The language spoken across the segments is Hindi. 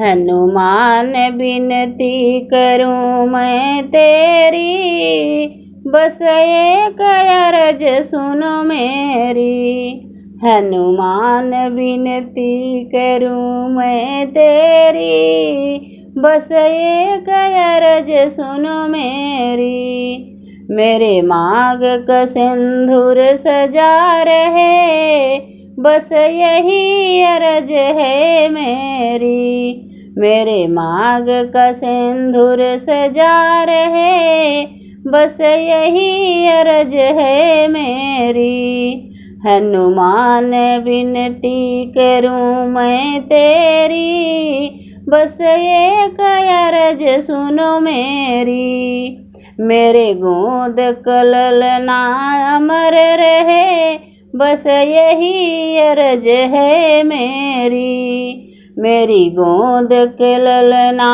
हनुमान विनती करूं मैं तेरी, बस एक अरज सुनो मेरी। हनुमान विनती करूं मैं तेरी, बस एक अरज सुनो मेरी। मेरे मांग का सिंदूर सजा रहे, बस यही अर्ज है मेरी। मेरे मांग का सिंदूर सजा रहे, बस यही अर्ज है मेरी। हनुमान विनती करूं मैं तेरी, बस एक अर्ज सुनो मेरी। मेरे गोद कललना अमर रहे, बस यही अर्ज है मेरी। मेरी गोद कललना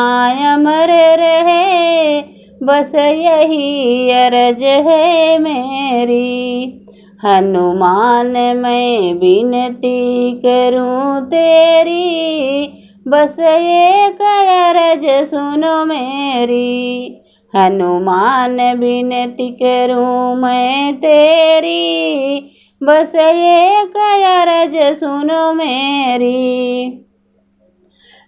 अमर रहे, बस यही अर्ज है मेरी। हनुमान मैं विनती करूं तेरी, बस एक अर्ज सुनो मेरी। हनुमान विनती करूं मैं तेरी, बस एक अर्ज सुनो मेरी।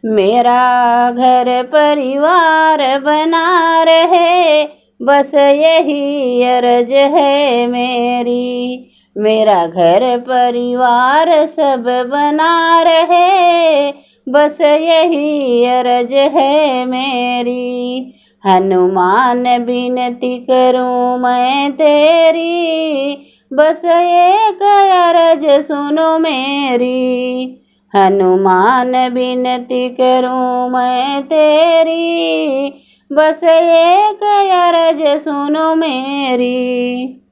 मेरा घर परिवार बना रहे, बस यही अर्ज है मेरी। मेरा घर परिवार सब बना रहे, बस यही अर्ज है मेरी। हनुमान विनती करूं मैं तेरी, बस एक अर्ज सुनो मेरी। हनुमान विनती करूं मैं तेरी, बस एक अर्ज सुनो मेरी।